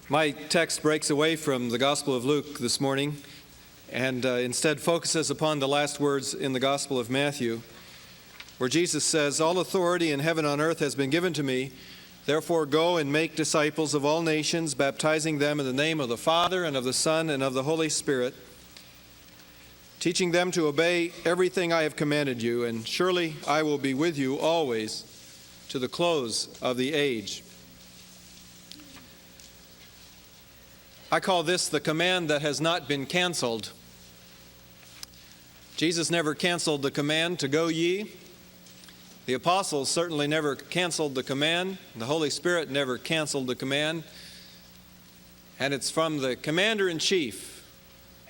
My text breaks away from the Gospel of Luke this morning and instead focuses upon the last words in the Gospel of Matthew, where Jesus says, "All authority in heaven and on earth has been given to me. Therefore go and make disciples of all nations, baptizing them in the name of the Father and of the Son and of the Holy Spirit, teaching them to obey everything I have commanded you, and surely I will be with you always to the close of the age." I call this the command that has not been canceled. Jesus never canceled the command to go ye. The apostles certainly never canceled the command. The Holy Spirit never canceled the command. And it's from the commander-in-chief,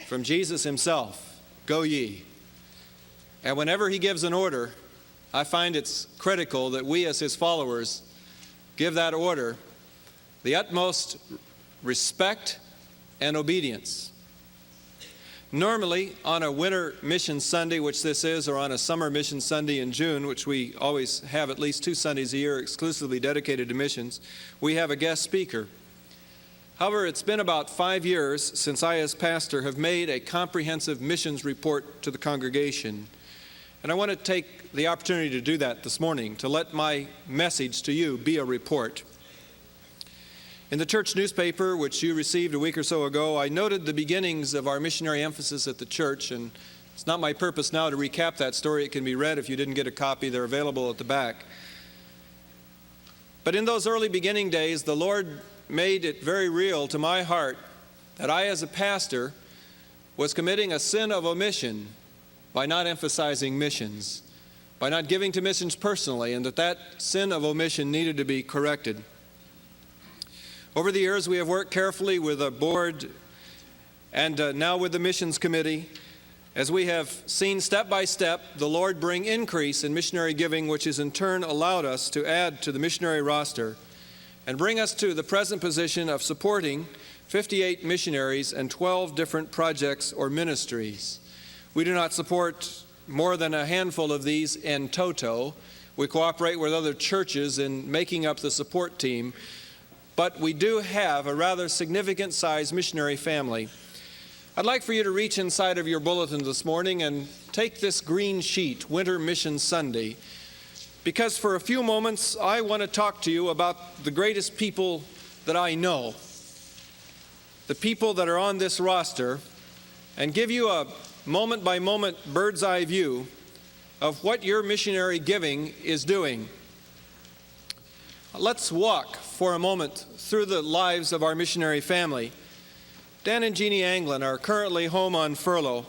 from Jesus himself, go ye. And whenever he gives an order, I find it's critical that we as his followers give that order the utmost respect and obedience. Normally, on a winter mission Sunday, which this is, or on a summer mission Sunday in June, which we always have at least 2 Sundays a year exclusively dedicated to missions, we have a guest speaker. However, it's been about 5 years since I, as pastor, have made a comprehensive missions report to the congregation. And I want to take the opportunity to do that this morning, to let my message to you be a report. In the church newspaper, which you received a week or so ago, I noted the beginnings of our missionary emphasis at the church, and it's not my purpose now to recap that story. It can be read if you didn't get a copy. They're available at the back. But in those early beginning days, the Lord made it very real to my heart that I, as a pastor, was committing a sin of omission by not emphasizing missions, by not giving to missions personally, and that sin of omission needed to be corrected. Over the years, we have worked carefully with a board and now with the missions committee, as we have seen step by step the Lord bring increase in missionary giving, which has in turn allowed us to add to the missionary roster and bring us to the present position of supporting 58 missionaries and 12 different projects or ministries. We do not support more than a handful of these in toto. We cooperate with other churches in making up the support team. But we do have a rather significant sized missionary family. I'd like for you to reach inside of your bulletin this morning and take this green sheet, Winter Mission Sunday, because for a few moments I want to talk to you about the greatest people that I know, the people that are on this roster, and give you a moment-by-moment bird's-eye view of what your missionary giving is doing. Let's walk for a moment through the lives of our missionary family. Dan and Jeannie Anglin are currently home on furlough.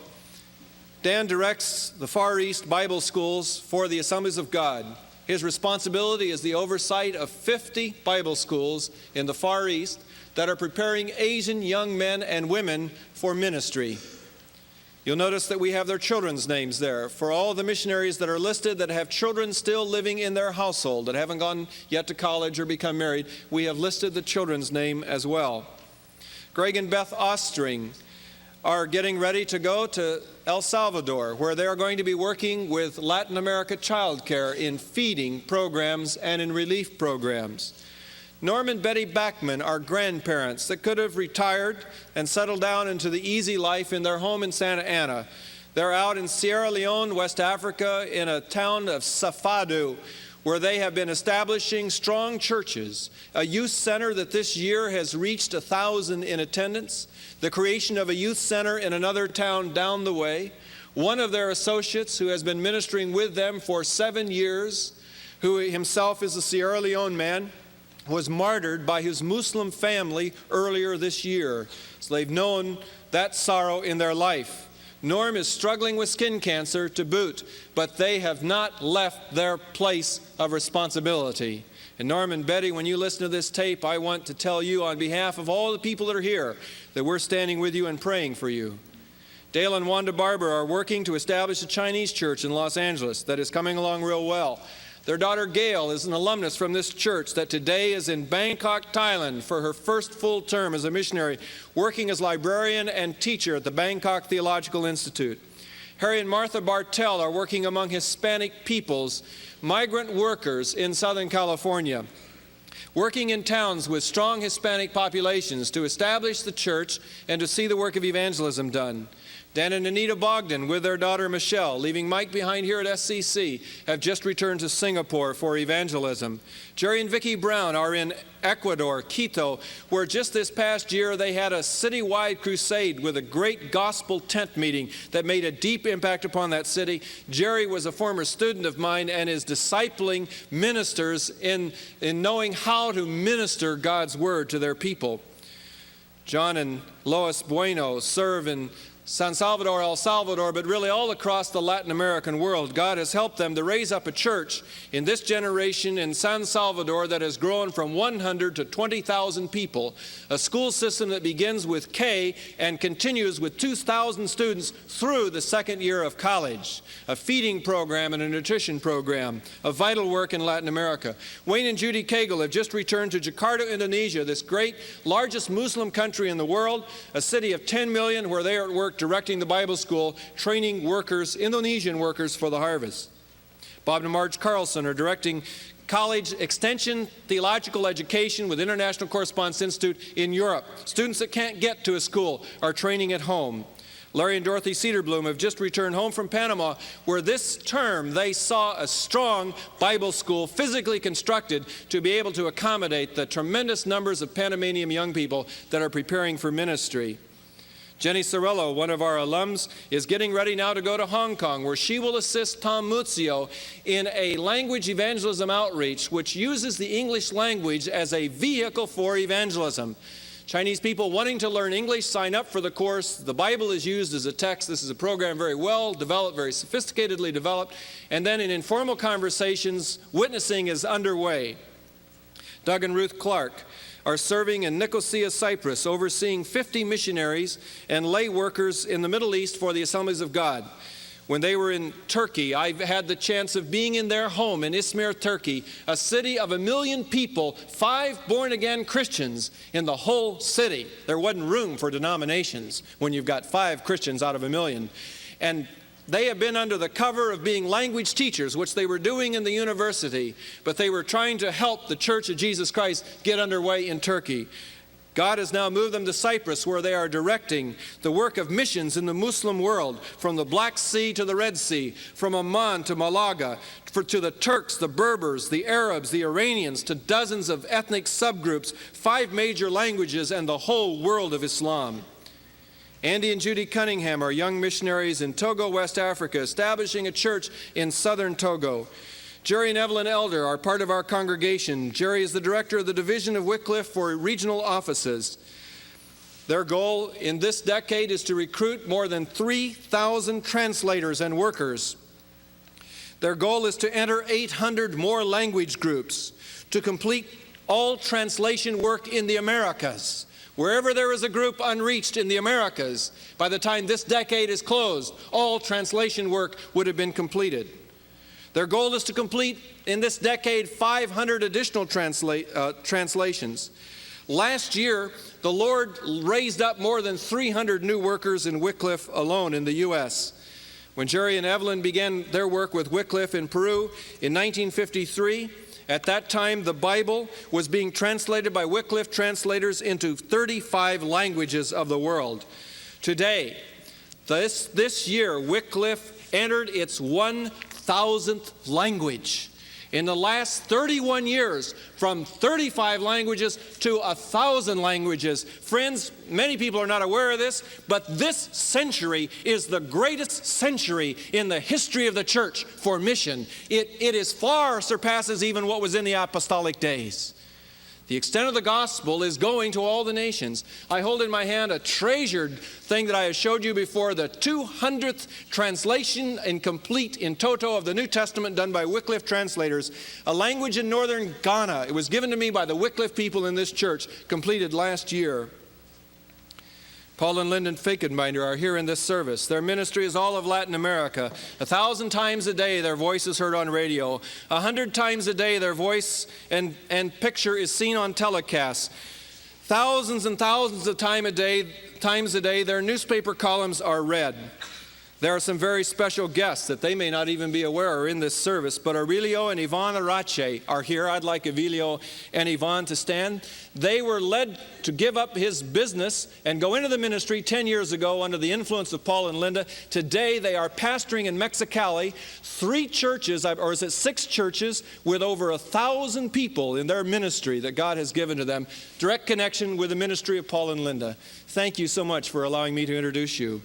Dan directs the Far East Bible schools for the Assemblies of God. His responsibility is the oversight of 50 Bible schools in the Far East that are preparing Asian young men and women for ministry. You'll notice that we have their children's names there. For all the missionaries that are listed that have children still living in their household, that haven't gone yet to college or become married, we have listed the children's name as well. Greg and Beth Ostring are getting ready to go to El Salvador, where they are going to be working with Latin America Child Care in feeding programs and in relief programs. Norm and Betty Backman are grandparents that could have retired and settled down into the easy life in their home in Santa Ana. They're out in Sierra Leone, West Africa, in a town of Safadu, where they have been establishing strong churches, a youth center that this year has reached 1,000 in attendance, the creation of a youth center in another town down the way. One of their associates, who has been ministering with them for 7 years, who himself is a Sierra Leone man, was martyred by his Muslim family earlier this year. So they've known that sorrow in their life. Norm is struggling with skin cancer to boot, but they have not left their place of responsibility. And Norm and Betty, when you listen to this tape, I want to tell you on behalf of all the people that are here that we're standing with you and praying for you. Dale and Wanda Barber are working to establish a Chinese church in Los Angeles that is coming along real well. Their daughter Gail is an alumnus from this church that today is in Bangkok, Thailand for her first full term as a missionary, working as librarian and teacher at the Bangkok Theological Institute. Harry and Martha Bartell are working among Hispanic peoples, migrant workers in Southern California. working in towns with strong Hispanic populations to establish the church and to see the work of evangelism done. Dan and Anita Bogdan, with their daughter Michelle, leaving Mike behind here at SCC, have just returned to Singapore for evangelism. Jerry and Vicki Brown are in Ecuador, Quito, where just this past year they had a citywide crusade with a great gospel tent meeting that made a deep impact upon that city. Jerry was a former student of mine and is discipling ministers in knowing how to minister God's word to their people. John and Lois Bueno serve in San Salvador, El Salvador, but really all across the Latin American world. God has helped them to raise up a church in this generation in San Salvador that has grown from 100 to 20,000 people, a school system that begins with K and continues with 2,000 students through the second year of college, a feeding program and a nutrition program, a vital work in Latin America. Wayne and Judy Cagle have just returned to Jakarta, Indonesia, this great, largest Muslim country in the world, a city of 10 million where they are at work directing the Bible school, training workers, Indonesian workers for the harvest. Bob and Marge Carlson are directing college extension theological education with International Correspondence Institute in Europe. Students that can't get to a school are training at home. Larry and Dorothy Cederblum have just returned home from Panama, where this term they saw a strong Bible school physically constructed to be able to accommodate the tremendous numbers of Panamanian young people that are preparing for ministry. Jenny Cirillo, one of our alums, is getting ready now to go to Hong Kong, where she will assist Tom Muzio in a language evangelism outreach which uses the English language as a vehicle for evangelism. Chinese people wanting to learn English sign up for the course. The Bible is used as a text. This is a program very well developed, very sophisticatedly developed. And then in informal conversations, witnessing is underway. Doug and Ruth Clark are serving in Nicosia, Cyprus, overseeing 50 missionaries and lay workers in the Middle East for the Assemblies of God. When they were in Turkey, I had the chance of being in their home in Izmir, Turkey, a city of 1 million people, 5 born-again Christians in the whole city. There wasn't room for denominations when you've got 5 Christians out of 1 million. And they have been under the cover of being language teachers, which they were doing in the university, but they were trying to help the Church of Jesus Christ get underway in Turkey. God has now moved them to Cyprus, where they are directing the work of missions in the Muslim world, from the Black Sea to the Red Sea, from Amman to Malaga, to the Turks, the Berbers, the Arabs, the Iranians, to dozens of ethnic subgroups, 5 major languages, and the whole world of Islam. Andy and Judy Cunningham are young missionaries in Togo, West Africa, establishing a church in southern Togo. Jerry and Evelyn Elder are part of our congregation. Jerry is the director of the Division of Wycliffe for regional offices. Their goal in this decade is to recruit more than 3,000 translators and workers. Their goal is to enter 800 more language groups, to complete all translation work in the Americas. Wherever there is a group unreached in the Americas, by the time this decade is closed, all translation work would have been completed. Their goal is to complete in this decade 500 additional translations. Last year, the Lord raised up more than 300 new workers in Wycliffe alone in the U.S. When Jerry and Evelyn began their work with Wycliffe in Peru in 1953, at that time, the Bible was being translated by Wycliffe translators into 35 languages of the world. Today, this year, Wycliffe entered its 1,000th language. In the last 31 years, from 35 languages to 1,000 languages. Friends, many people are not aware of this, but this century is the greatest century in the history of the church for mission. It is far surpasses even what was in the apostolic days. The extent of the gospel is going to all the nations. I hold in my hand a treasured thing that I have showed you before, the 200th translation and complete in toto of the New Testament done by Wycliffe translators, a language in northern Ghana. It was given to me by the Wycliffe people in this church, completed last year. Paul and Lyndon Fakenbinder are here in this service. Their ministry is all of Latin America. 1,000 times a day their voice is heard on radio. 100 times a day their voice and picture is seen on telecasts. Thousands and thousands of times a day their newspaper columns are read. There are some very special guests that they may not even be aware are in this service, but Aurelio and Yvonne Arache are here. I'd like Aurelio and Yvonne to stand. They were led to give up his business and go into the ministry 10 years ago under the influence of Paul and Linda. Today they are pastoring in Mexicali 3 churches, or is it 6 churches, with over 1,000 people in their ministry that God has given to them. Direct connection with the ministry of Paul and Linda. Thank you so much for allowing me to introduce you.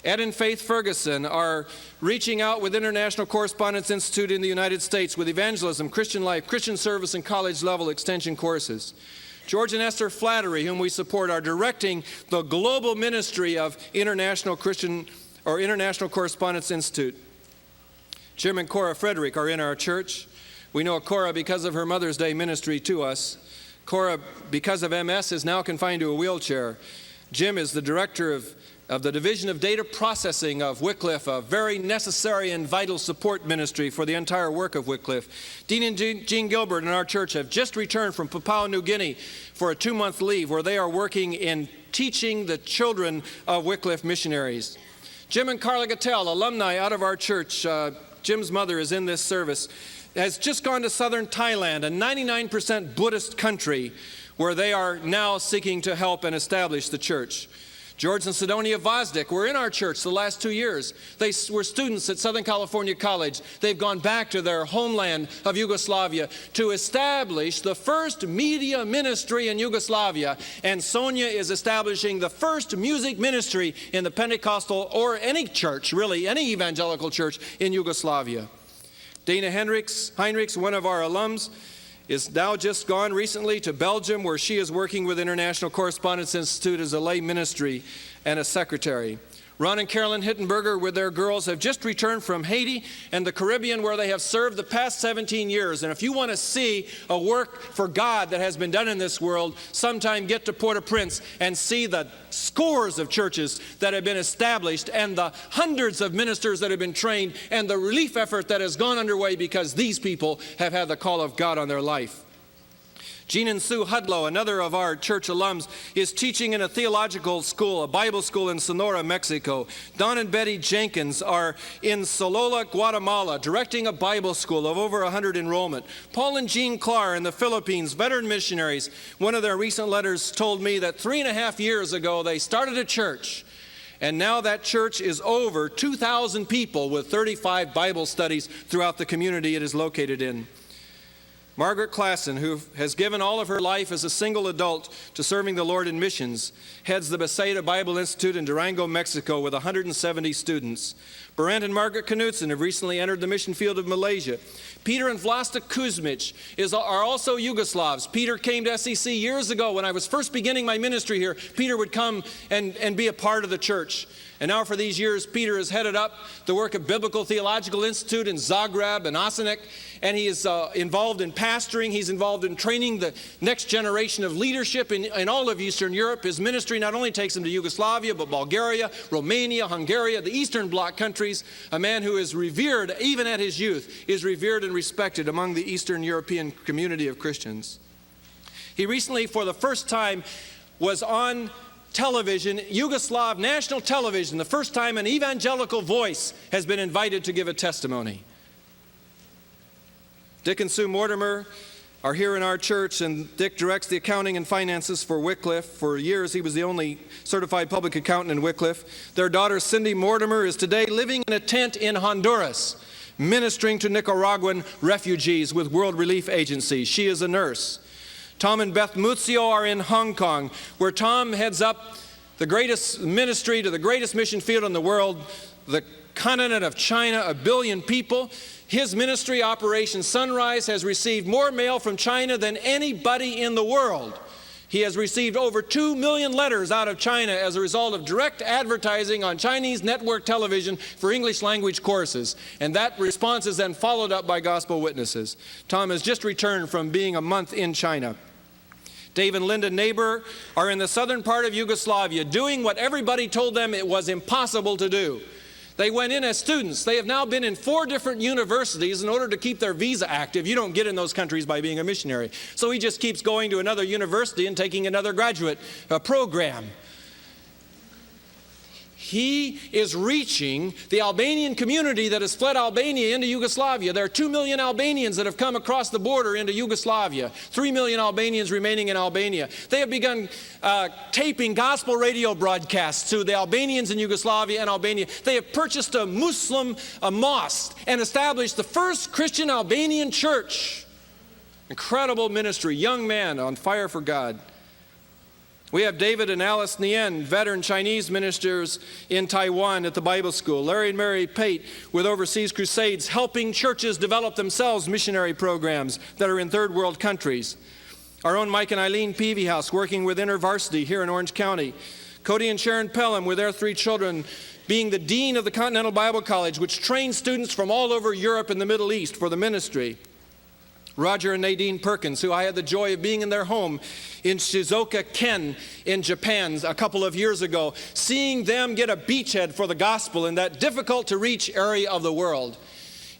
Ed and Faith Ferguson are reaching out with International Correspondence Institute in the United States with evangelism, Christian life, Christian service, and college-level extension courses. George and Esther Flattery, whom we support, are directing the global ministry of International Correspondence Institute. Jim and Cora Frederick are in our church. We know Cora because of her Mother's Day ministry to us. Cora, because of MS, is now confined to a wheelchair. Jim is the director of the Division of Data Processing of Wycliffe, a very necessary and vital support ministry for the entire work of Wycliffe. Dean and Jean Gilbert in our church have just returned from Papua New Guinea for a 2-month leave where they are working in teaching the children of Wycliffe missionaries. Jim and Carla Gattel, alumni out of our church, Jim's mother is in this service, has just gone to southern Thailand, a 99% Buddhist country, where they are now seeking to help and establish the church. George and Sidonia Vosdick were in our church the last 2 years. They were students at Southern California College. They've gone back to their homeland of Yugoslavia to establish the first media ministry in Yugoslavia. And Sonia is establishing the first music ministry in the Pentecostal, or any church, really, any evangelical church in Yugoslavia. Dana Heinrichs, one of our alums, is now just gone recently to Belgium, where she is working with International Correspondence Institute as a lay ministry and a secretary. Ron and Carolyn Hittenberger with their girls have just returned from Haiti and the Caribbean, where they have served the past 17 years. And if you want to see a work for God that has been done in this world, sometime get to Port-au-Prince and see the scores of churches that have been established and the hundreds of ministers that have been trained and the relief effort that has gone underway because these people have had the call of God on their life. Jean and Sue Hudlow, another of our church alums, is teaching in a theological school, a Bible school in Sonora, Mexico. Don and Betty Jenkins are in Solola, Guatemala, directing a Bible school of over 100 enrollment. Paul and Jean Clark in the Philippines, veteran missionaries. One of their recent letters told me that 3.5 years ago they started a church, and now that church is over 2,000 people with 35 Bible studies throughout the community it is located in. Margaret Klassen, who has given all of her life as a single adult to serving the Lord in missions, heads the Bethsaida Bible Institute in Durango, Mexico, with 170 students. Berend and Margaret Knudsen have recently entered the mission field of Malaysia. Peter and Vlasta Kuzmic are also Yugoslavs. Peter came to SEC years ago when I was first beginning my ministry here. Peter would come and be a part of the church. And now for these years, Peter has headed up the work of Biblical Theological Institute in Zagreb and Osijek, and he is involved in pastoring. He's involved in training the next generation of leadership in all of Eastern Europe. His ministry not only takes him to Yugoslavia, but Bulgaria, Romania, Hungary, the Eastern Bloc countries. A man who is revered, even at his youth, is revered and respected among the Eastern European community of Christians. He recently, for the first time, was on television, Yugoslav national television, the first time an evangelical voice has been invited to give a testimony. Dick and Sue Mortimer are here in our church, and Dick directs the accounting and finances for Wycliffe. For years, he was the only certified public accountant in Wycliffe. Their daughter, Cindy Mortimer, is today living in a tent in Honduras, ministering to Nicaraguan refugees with World Relief Agency. She is a nurse. Tom and Beth Muzio are in Hong Kong, where Tom heads up the greatest ministry to the greatest mission field in the world, the continent of China, 1 billion people. His ministry, Operation Sunrise, has received more mail from China than anybody in the world. He has received over 2 million letters out of China as a result of direct advertising on Chinese network television for English language courses. And that response is then followed up by gospel witnesses. Tom has just returned from being a month in China. Dave and Linda Neighbor are in the southern part of Yugoslavia doing what everybody told them it was impossible to do. They went in as students. They have now been in 4 different universities in order to keep their visa active. You don't get in those countries by being a missionary. So he just keeps going to another university and taking another graduate program. He is reaching the Albanian community that has fled Albania into Yugoslavia. There are 2 million Albanians that have come across the border into Yugoslavia, 3 million Albanians remaining in Albania. They have begun taping gospel radio broadcasts to the Albanians in Yugoslavia and Albania. They have purchased a Muslim mosque and established the first Christian Albanian church. Incredible ministry, young man on fire for God. We have David and Alice Nguyen, veteran Chinese ministers in Taiwan at the Bible School. Larry and Mary Pate with Overseas Crusades, helping churches develop themselves missionary programs that are in third world countries. Our own Mike and Eileen Peavyhouse working with InterVarsity here in Orange County. Cody and Sharon Pelham with their 3 children being the dean of the Continental Bible College, which trains students from all over Europe and the Middle East for the ministry. Roger and Nadine Perkins, who I had the joy of being in their home in Shizuoka, Ken, in Japan a couple of years ago, seeing them get a beachhead for the gospel in that difficult-to-reach area of the world.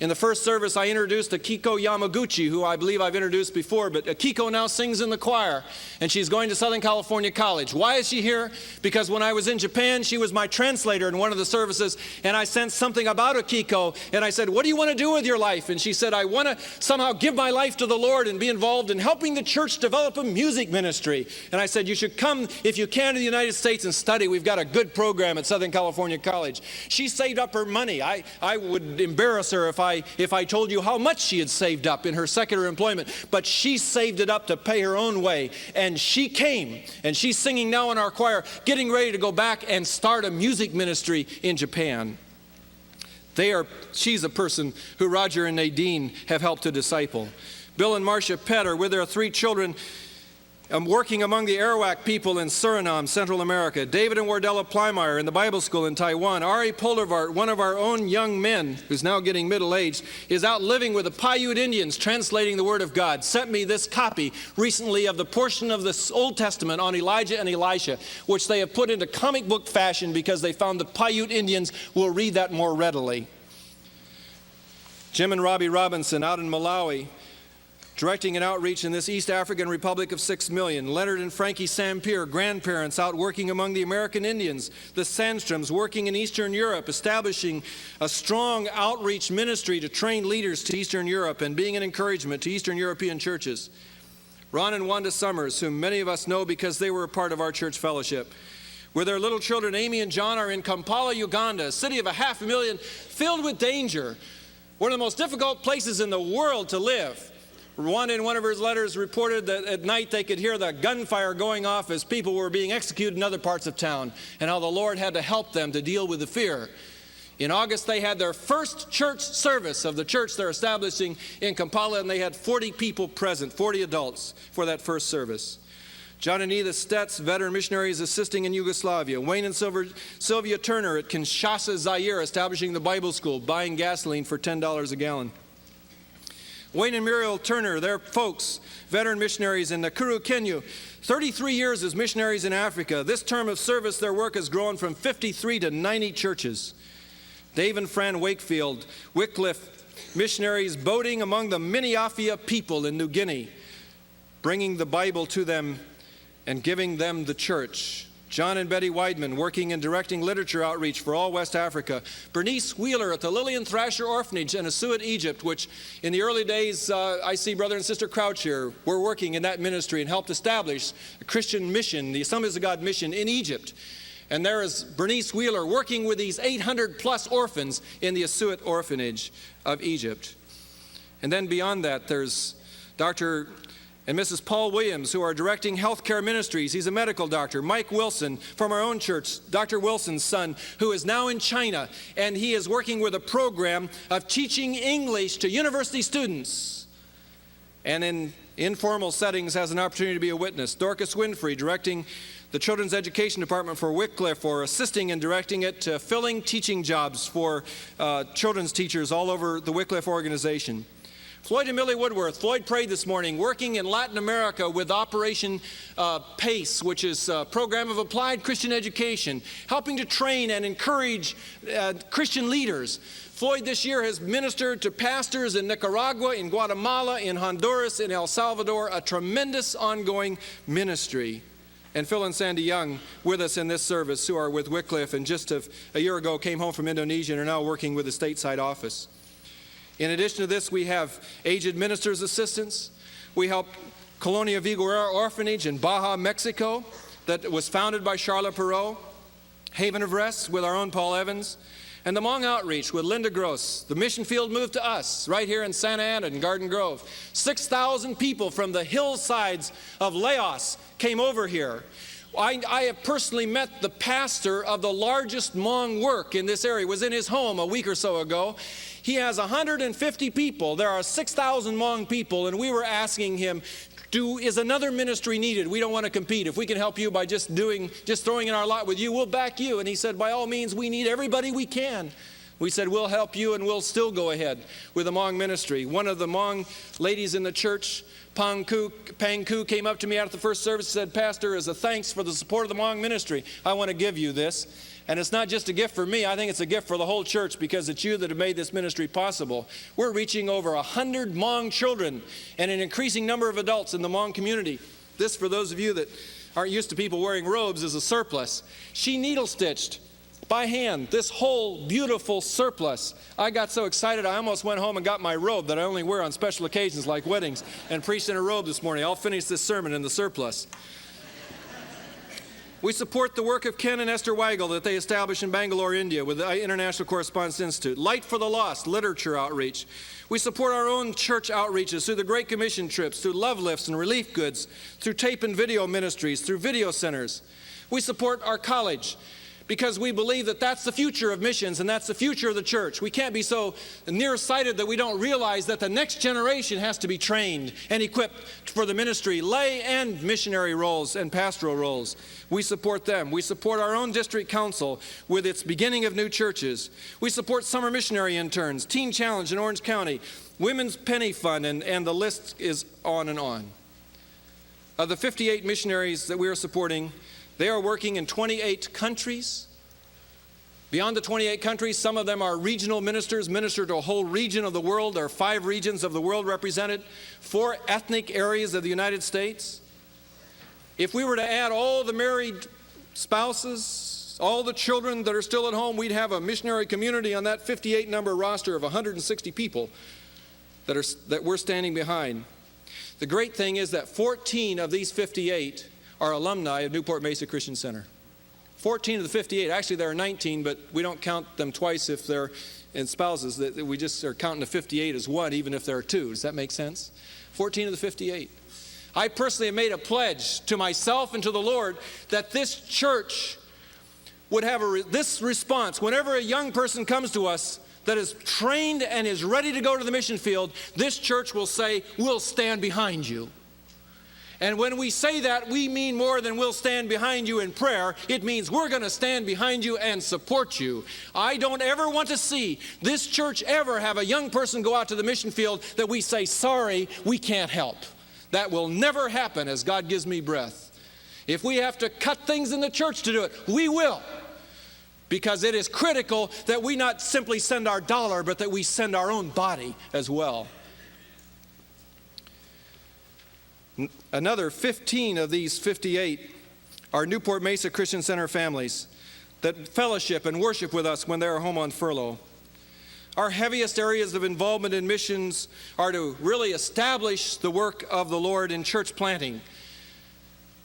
In the first service, I introduced Akiko Yamaguchi, who I believe I've introduced before, but Akiko now sings in the choir, and she's going to Southern California College. Why is she here? Because when I was in Japan, she was my translator in one of the services, and I sensed something about Akiko, and I said, what do you want to do with your life? And she said, I want to somehow give my life to the Lord and be involved in helping the church develop a music ministry. And I said, you should come, if you can, to the United States and study. We've got a good program at Southern California College. She saved up her money. I would embarrass her if I told you how much she had saved up in her secular employment, but she saved it up to pay her own way, and she came, and she's singing now in our choir, getting ready to go back and start a music ministry in Japan. She's a person who Roger and Nadine have helped to disciple. Bill and Marcia Pett are with their 3 children working among the Arawak people in Suriname, Central America. David and Wardella Plymire in the Bible School in Taiwan. Ari Poldervart, one of our own young men, who's now getting middle-aged, is out living with the Paiute Indians, translating the Word of God. Sent me this copy recently of the portion of the Old Testament on Elijah and Elisha, which they have put into comic book fashion because they found the Paiute Indians will read that more readily. Jim and Robbie Robinson out in Malawi, directing an outreach in this East African Republic of 6 million. Leonard and Frankie Sampier, grandparents, out working among the American Indians. The Sandstroms working in Eastern Europe, establishing a strong outreach ministry to train leaders to Eastern Europe and being an encouragement to Eastern European churches. Ron and Wanda Summers, whom many of us know because they were a part of our church fellowship. Where their little children, Amy and John, are in Kampala, Uganda, a city of 500,000, filled with danger. One of the most difficult places in the world to live. Rwanda, in one of his letters, reported that at night they could hear the gunfire going off as people were being executed in other parts of town, and how the Lord had to help them to deal with the fear. In August, they had their first church service of the church they're establishing in Kampala, and they had 40 people present, 40 adults, for that first service. John and Edith Stetz, veteran missionaries assisting in Yugoslavia. Wayne and Sylvia Turner at Kinshasa, Zaire, establishing the Bible School, buying gasoline for $10 a gallon. Wayne and Muriel Turner, their folks, veteran missionaries in Nakuru, Kenya, 33 years as missionaries in Africa. This term of service, their work has grown from 53 to 90 churches. Dave and Fran Wakefield, Wycliffe missionaries, boating among the Miniafia people in New Guinea, bringing the Bible to them and giving them the church. John and Betty Weidman, working and directing literature outreach for all West Africa. Bernice Wheeler at the Lillian Thrasher Orphanage in Asuat, Egypt, which in the early days, I see Brother and Sister Crouch here, were working in that ministry and helped establish a Christian mission, the Assemblies of God mission in Egypt. And there is Bernice Wheeler working with these 800+ orphans in the Asuat Orphanage of Egypt. And then beyond that, there's Dr. and Mrs. Paul Williams, who are directing healthcare ministries. He's a medical doctor. Mike Wilson from our own church, Dr. Wilson's son, who is now in China, and he is working with a program of teaching English to university students. And in informal settings has an opportunity to be a witness. Dorcas Winfrey, directing the Children's Education Department for Wycliffe, or assisting and directing it, to filling teaching jobs for children's teachers all over the Wycliffe organization. Floyd and Millie Woodworth. Floyd prayed this morning, working in Latin America with Operation PACE, which is a program of applied Christian education, helping to train and encourage Christian leaders. Floyd this year has ministered to pastors in Nicaragua, in Guatemala, in Honduras, in El Salvador, a tremendous ongoing ministry. and Phil and Sandy Young with us in this service, who are with Wycliffe and just a year ago came home from Indonesia and are now working with the stateside office. In addition to this, we have aged ministers' assistants. We help Colonia Vigorera Orphanage in Baja, Mexico, that was founded by Charlotte Perot. Haven of Rest with our own Paul Evans. And the Hmong Outreach with Linda Gross. The mission field moved to us right here in Santa Ana and Garden Grove. 6,000 people from the hillsides of Laos came over here. I have personally met the pastor of the largest Hmong work in this area. Was in his home a week or so ago. He has 150 people. There are 6,000 Hmong people, and we were asking him, is another ministry needed? We don't want to compete. If we can help you by just throwing in our lot with you, we'll back you. And he said, by all means, we need everybody we can. We said, we'll help you, and we'll still go ahead with the Hmong ministry. One of the Hmong ladies in the church, Pang Ku, came up to me after the first service and said, Pastor, as a thanks for the support of the Hmong ministry, I want to give you this. And it's not just a gift for me, I think it's a gift for the whole church, because it's you that have made this ministry possible. We're reaching over 100 Hmong children and an increasing number of adults in the Hmong community. This, for those of you that aren't used to people wearing robes, is a surplice. She needle stitched by hand this whole beautiful surplice. I got so excited I almost went home and got my robe that I only wear on special occasions like weddings and preached in a robe this morning. I'll finish this sermon in the surplice. We support the work of Ken and Esther Weigel that they established in Bangalore, India with the International Correspondence Institute. Light for the Lost, literature outreach. We support our own church outreaches through the Great Commission trips, through love lifts and relief goods, through tape and video ministries, through video centers. We support our college because we believe that that's the future of missions and that's the future of the church. We can't be so nearsighted that we don't realize that the next generation has to be trained and equipped for the ministry, lay and missionary roles and pastoral roles. We support them. We support our own district council with its beginning of new churches. We support summer missionary interns, Teen Challenge in Orange County, Women's Penny Fund, and the list is on and on. Of the 58 missionaries that we are supporting, they are working in 28 countries. Beyond the 28 countries, some of them are regional ministers, minister to a whole region of the world. There are 5 regions of the world represented, 4 ethnic areas of the United States. If we were to add all the married spouses, all the children that are still at home, we'd have a missionary community on that 58 number roster of 160 people that we're standing behind. The great thing is that 14 of these 58 are alumni of Newport Mesa Christian Center. 14 of the 58, actually there are 19, but we don't count them twice if they're in spouses. We just are counting the 58 as one, even if there are 2. Does that make sense? 14 of the 58. I personally have made a pledge to myself and to the Lord that this church would have this response. Whenever a young person comes to us that is trained and is ready to go to the mission field, this church will say, we'll stand behind you. And when we say that, we mean more than we'll stand behind you in prayer. It means we're going to stand behind you and support you. I don't ever want to see this church ever have a young person go out to the mission field that we say, sorry, we can't help. That will never happen as God gives me breath. If we have to cut things in the church to do it, we will. Because it is critical that we not simply send our dollar, but that we send our own body as well. Another 15 of these 58 are Newport Mesa Christian Center families that fellowship and worship with us when they're home on furlough. Our heaviest areas of involvement in missions are to really establish the work of the Lord in church planting.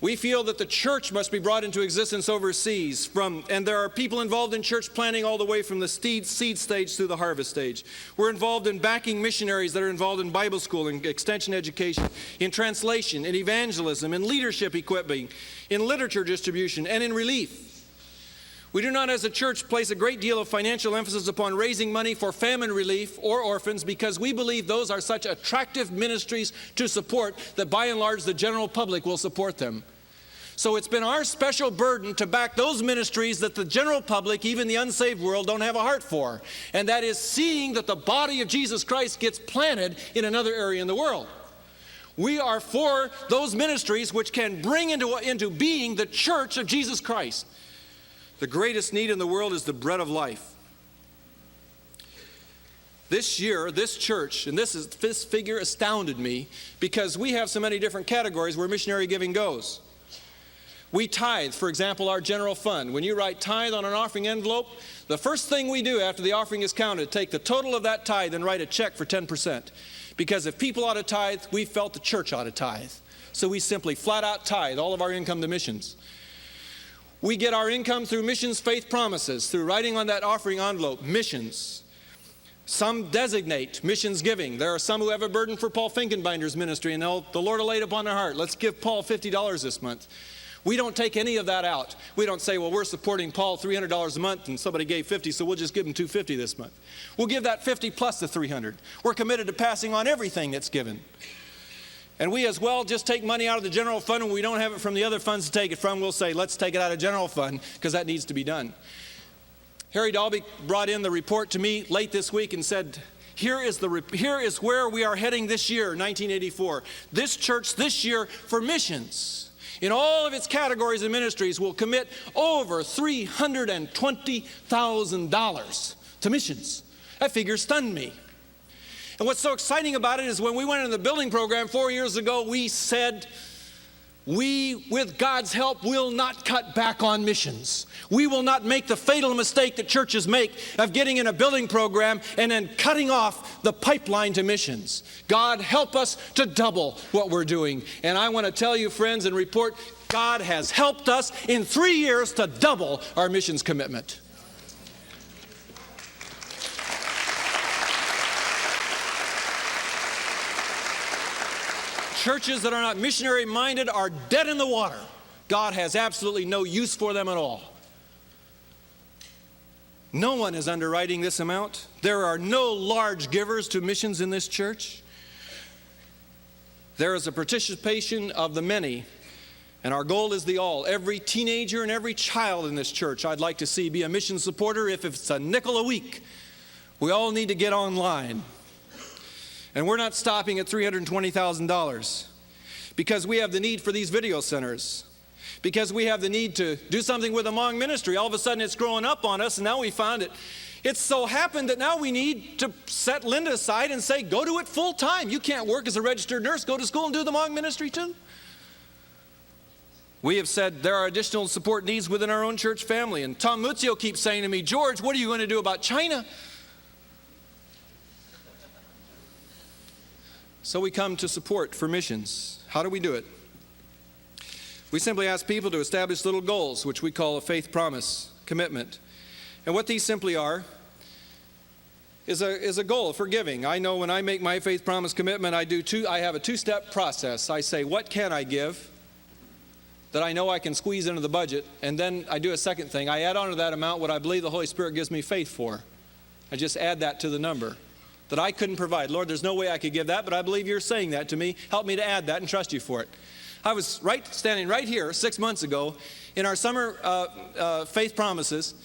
We feel that the church must be brought into existence overseas, and there are people involved in church planting all the way from the seed stage through the harvest stage. We're involved in backing missionaries that are involved in Bible school and extension education, in translation, in evangelism, in leadership equipping, in literature distribution, and in relief. We do not as a church place a great deal of financial emphasis upon raising money for famine relief or orphans because we believe those are such attractive ministries to support that by and large the general public will support them. So it's been our special burden to back those ministries that the general public, even the unsaved world, don't have a heart for. And that is seeing that the body of Jesus Christ gets planted in another area in the world. We are for those ministries which can bring into being the church of Jesus Christ. The greatest need in the world is the bread of life. This year, this church, and this figure astounded me because we have so many different categories where missionary giving goes. We tithe, for example, our general fund. When you write tithe on an offering envelope, the first thing we do after the offering is counted, take the total of that tithe and write a check for 10%. Because if people ought to tithe, we felt the church ought to tithe. So we simply flat out tithe all of our income to missions. We get our income through missions faith promises, through writing on that offering envelope, missions. Some designate missions giving. There are some who have a burden for Paul Finkenbinder's ministry, and the Lord will lay it upon their heart. Let's give Paul $50 this month. We don't take any of that out. We don't say, well, we're supporting Paul $300 a month and somebody gave $50, so we'll just give him $250 this month. We'll give that $50 plus the $300. We're committed to passing on everything that's given. And we as well just take money out of the general fund. When we don't have it from the other funds to take it from, we'll say, let's take it out of general fund because that needs to be done. Harry Dalby brought in the report to me late this week and said, here is where we are heading this year, 1984. This church this year for missions, in all of its categories and ministries, will commit over $320,000 to missions. That figure stunned me. And what's so exciting about it is when we went in the building program 4 years ago, we said, we, with God's help, will not cut back on missions. We will not make the fatal mistake that churches make of getting in a building program and then cutting off the pipeline to missions. God, help us to double what we're doing. And I want to tell you, friends, and report, God has helped us in 3 years to double our missions commitment. Churches that are not missionary-minded are dead in the water. God has absolutely no use for them at all. No one is underwriting this amount. There are no large givers to missions in this church. There is a participation of the many, and our goal is the all. Every teenager and every child in this church I'd like to see be a mission supporter if it's a nickel a week. We all need to get online. And we're not stopping at $320,000 because we have the need for these video centers, because we have the need to do something with the Hmong ministry. All of a sudden it's growing up on us, and now we found it. It's so happened that now we need to set Linda aside and say, go do it full time. You can't work as a registered nurse, go to school and do the Hmong ministry too. We have said there are additional support needs within our own church family. And Tom Muzio keeps saying to me, George, what are you going to do about China? So we come to support for missions. How do we do it? We simply ask people to establish little goals, which we call a faith promise commitment. And what these simply are is a goal for giving. I know when I make my faith promise commitment, I have a two-step process. I say, what can I give that I know I can squeeze into the budget? And then I do a second thing. I add on to that amount what I believe the Holy Spirit gives me faith for. I just add that to the number that I couldn't provide. Lord, there's no way I could give that, but I believe you're saying that to me. Help me to add that and trust you for it. I was standing right here 6 months ago in our summer faith promises,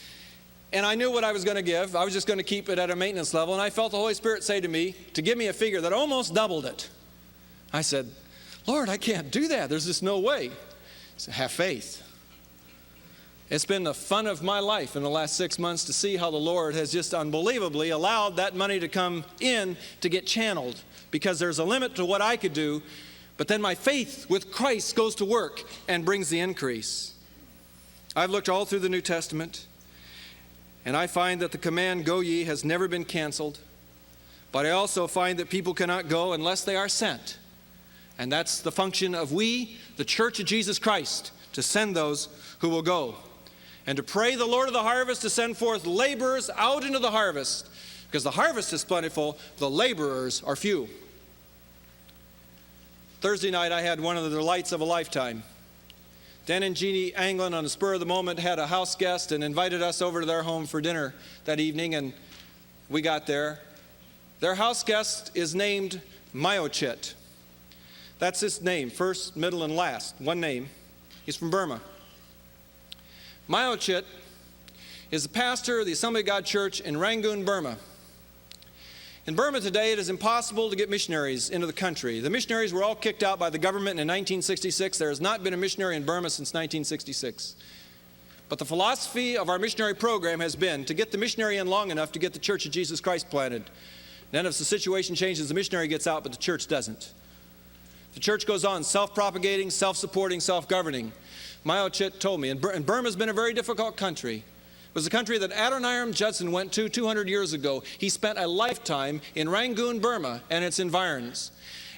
and I knew what I was going to give. I was just going to keep it at a maintenance level, and I felt the Holy Spirit say to me to give me a figure that almost doubled it. I said, Lord, I can't do that. There's just no way. He said, have faith. It's been the fun of my life in the last 6 months to see how the Lord has just unbelievably allowed that money to come in to get channeled, because there's a limit to what I could do, but then my faith with Christ goes to work and brings the increase. I've looked all through the New Testament, and I find that the command, go ye, has never been canceled, but I also find that people cannot go unless they are sent. And that's the function of we, the Church of Jesus Christ, to send those who will go. And to pray the Lord of the harvest to send forth laborers out into the harvest, because the harvest is plentiful, the laborers are few. Thursday night I had one of the delights of a lifetime. Dan and Jeannie Anglin, on the spur of the moment, had a house guest and invited us over to their home for dinner that evening, and we got there. Their house guest is named Myochit. That's his name, first, middle, and last, one name. He's from Burma. Myochit is the pastor of the Assembly of God Church in Rangoon, Burma. In Burma today, it is impossible to get missionaries into the country. The missionaries were all kicked out by the government in 1966. There has not been a missionary in Burma since 1966. But the philosophy of our missionary program has been to get the missionary in long enough to get the Church of Jesus Christ planted. Then if the situation changes, the missionary gets out, but the church doesn't. The church goes on self-propagating, self-supporting, self-governing. Mao Chit told me, and Burma's been a very difficult country. It was a country that Adoniram Judson went to 200 years ago. He spent a lifetime in Rangoon, Burma, and its environs.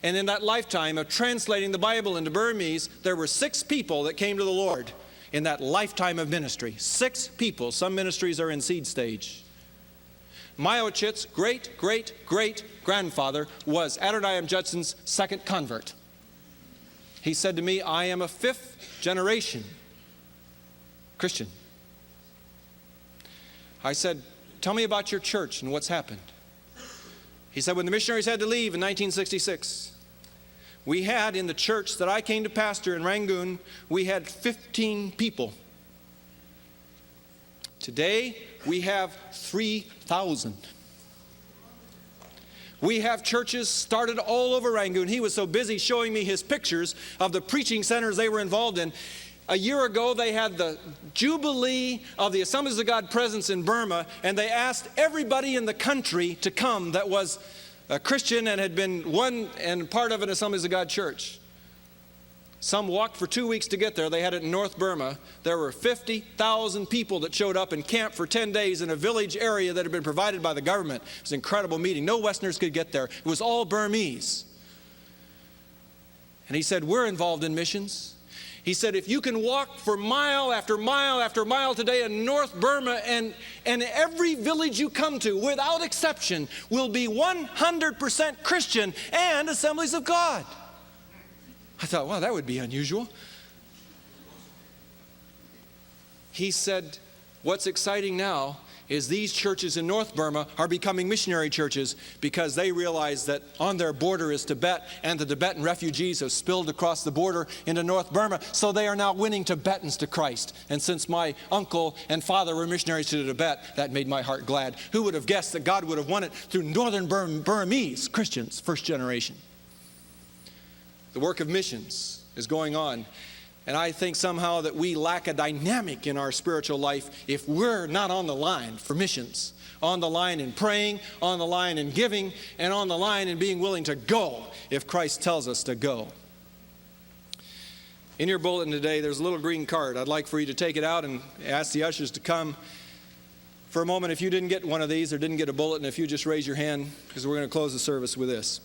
And in that lifetime of translating the Bible into Burmese, there were 6 people that came to the Lord in that lifetime of ministry. 6 people. Some ministries are in seed stage. Mao Chit's great-great-great-grandfather was Adoniram Judson's second convert. He said to me, I am a 5th generation Christian. I said, tell me about your church and what's happened. He said, when the missionaries had to leave in 1966, we had in the church that I came to pastor in Rangoon, we had 15 people. Today, we have 3,000. We have churches started all over Rangoon. He was so busy showing me his pictures of the preaching centers they were involved in. A year ago, they had the Jubilee of the Assemblies of God presence in Burma, and they asked everybody in the country to come that was a Christian and had been one and part of an Assemblies of God church. Some walked for 2 weeks to get there. They had it in North Burma. There were 50,000 people that showed up and camped for 10 days in a village area that had been provided by the government. It was an incredible meeting. No Westerners could get there. It was all Burmese. And he said, we're involved in missions. He said, if you can walk for mile after mile after mile today in North Burma, and every village you come to, without exception, will be 100% Christian and Assemblies of God. I thought, wow, that would be unusual. He said, what's exciting now is these churches in North Burma are becoming missionary churches because they realize that on their border is Tibet, and the Tibetan refugees have spilled across the border into North Burma, so they are now winning Tibetans to Christ. And since my uncle and father were missionaries to Tibet, that made my heart glad. Who would have guessed that God would have won it through northern Burmese Christians, first generation? The work of missions is going on. And I think somehow that we lack a dynamic in our spiritual life if we're not on the line for missions. On the line in praying, on the line in giving, and on the line in being willing to go if Christ tells us to go. In your bulletin today, there's a little green card. I'd like for you to take it out and ask the ushers to come. For a moment, if you didn't get one of these or didn't get a bulletin, if you just raise your hand, because we're going to close the service with this.